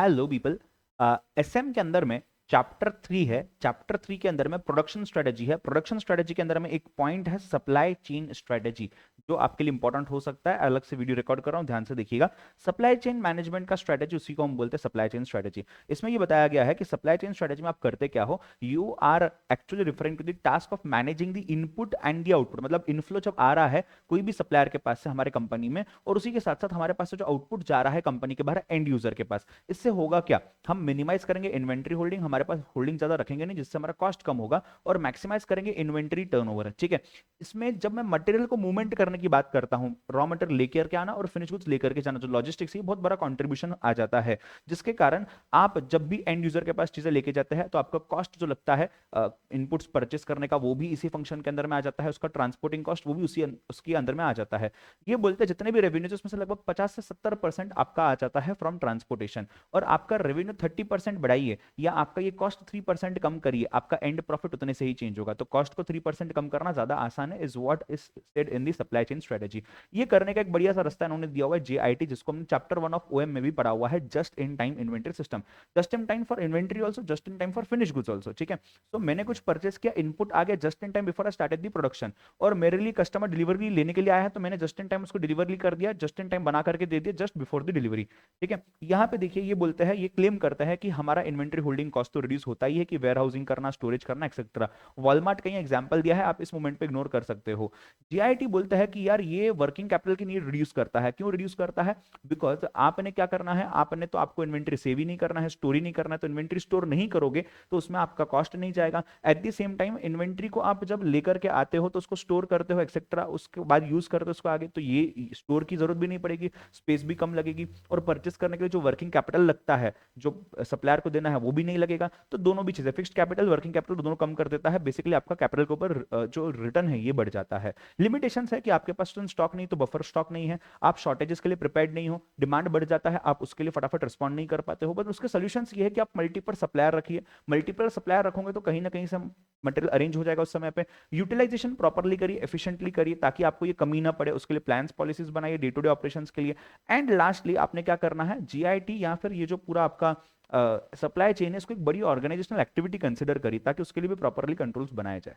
Hello people. SM के अंदर में चैप्टर 3 है। चैप्टर 3 के अंदर में प्रोडक्शन स्ट्रेटेजी है। प्रोडक्शन स्ट्रेटेजी के अंदर में एक पॉइंट है सप्लाई चेन स्ट्रेटेजी, जो आपके लिए इंपॉर्टेंट हो सकता है। अलग से वीडियो रिकॉर्ड कर रहा हूं, ध्यान से देखिएगा। सप्लाई चेन मैनेजमेंट का स्ट्रेटेजी, उसी को हम बोलते हैं सप्लाई चेन स्ट्रेटेजी। इसमें ये बताया गया है कि सप्लाई चेन स्ट्रेटेजी में आप करते क्या हो। You are actually referring to the task of managing the input and the output. मतलब इनफ्लो जब आ रहा है कोई भी सप्लायर के पास से हमारे कंपनी में, और उसी के साथ साथ हमारे पास से जो आउटपुट जा रहा है कंपनी के बाहर एंड यूजर के पास, इससे होगा क्या, हम मिनिमाइज करेंगे इन्वेंट्री होल्डिंग, हमारे पास होल्डिंग ज्यादा रखेंगे नहीं, जिससे हमारा कॉस्ट कम होगा, और मैक्सिमाइज करेंगे इन्वेंट्री टर्नओवर। ठीक है। इसमें जब मैं मटेरियल को मूवमेंट करने की बात करता हूं, रॉ मटेरियल लेकर के आना और फिनिश गुड्स लेकर के जाना, जो लॉजिस्टिक्स ही बहुत बड़ा कंट्रीब्यूशन आ जाता है, जिसके कारण आप जब भी एंड यूजर के पास चीजें लेके जाते हैं तो आपका कॉस्ट जो लगता है इनपुट्स परचेस करने का, वो भी इसी फंक्शन के अंदर में आ जाता है। उसका ट्रांसपोर्टिंग कॉस्ट वो भी उसी उसके अंदर में आ जाता है। ये बोलते हैं जितने भी रेवेन्यूज उसमें से लगभग 50 से 70% आपका आ जाता है फ्रॉम ट्रांसपोर्टेशन। और आपका रेवेन्यू 30% बढ़ाइए या आपका ये कॉस्ट 3% कम करिए, आपका एंड प्रॉफिट उतने से ही चेंज होगा। तो कॉस्ट को 3% कम करना ज्यादा आसान है, is what is said in the supply chain strategy. ये करने का एक बढ़िया सा रास्ता इन्होंने दिया हुआ है जेआईटी, जिसको हमने चैप्टर 1 ऑफ ओएम में भी पढ़ा हुआ है, just in time inventory system. Just in time for inventory also, just in time for finish goods also. ठीक है। तो मैंने कुछ परचेस किया, इनपुट आ गया just in time before I started the production, और मेरे लिए कस्टमर डिलीवरी लेने के लिए आया है, तो मैंने जस्ट इन टाइम उसको डिलीवरी कर दिया, जस्ट इन टाइम बना करके दे दिया जस्ट बिफोर द डिलीवरी। ठीक है। यहाँ पे देखिए ये बोलता है, ये क्लेम करता है कि हमारा इन्वेंटरी होल्डिंग कॉस्ट तो रिड्यूस होता ही है, कि वेयर हाउसिंग करना, स्टोरेज करना, एक्सेट्रा। वॉलमार्ट का एग्जांपल दिया है, आप इस मोमेंट पे इग्नोर कर सकते हो। जीआईटी बोलता है कि यार ये वर्किंग कैपिटल की नीड रिड्यूस करता है। क्यों रिड्यूस करता है? बिकॉज आपने क्या करना है, आपने तो आपको इन्वेंट्री सेव ही नहीं करना है, स्टोर ही नहीं करना है, तो इन्वेंट्री स्टोर नहीं करोगे तो उसमें आपका कॉस्ट नहीं जाएगा। At the same time inventory को आप जब लेकर के आते हो तो उसको स्टोर करते हो एक्सेट्रा, उसके बाद यूज करते हो उसको आगे, तो ये स्टोर की जरूरत भी नहीं पड़ेगी, स्पेस भी कम लगेगी, और परचेस करने के लिए जो वर्किंग कैपिटल लगता है, जो सप्लायर को देना है, वो भी नहीं लगेगा। तो दोनों भी चीजें, फिक्स्ड कैपिटल, वर्किंग कैपिटल, दोनों कम कर देता है। बेसिकली आपका कैपिटल के ऊपर जो रिटर्न है ये बढ़ जाता है। लिमिटेशंस है कि आपके पास स्टॉक नहीं, तो बफर स्टॉक नहीं है, आप शॉर्टेजेस के लिए प्रिपेयर्ड नहीं हो, डिमांड बढ़ जाता है, आप उसके लिए फटाफट रिस्पॉन्ड नहीं कर पाते हो। बट उसके सोल्यूशंस ये है कि आप मल्टीपल सप्लायर रखिए। मल्टीपल सप्लायर रखोगे तो कहीं ना कहीं से मटेरियल अरेंज हो जाएगा उस समय पे। यूटिलाइजेशन प्रॉपरली करिए, एफिशिएंटली करिए, ताकि आपको ये कमी ना पड़े। उसके लिए प्लान्स पॉलिसीज बनाइए डे टू डे ऑपरेशंस के लिए। एंड लास्टली आपने क्या करना है, जीआईटी या फिर ये जो पूरा आपका सप्लाई चेन है, इसको एक बड़ी ऑर्गेनाइजेशनल एक्टिविटी कंसिडर करिए, ताकि उसके लिए भी प्रॉपरली कंट्रोल्स बनाए जाए।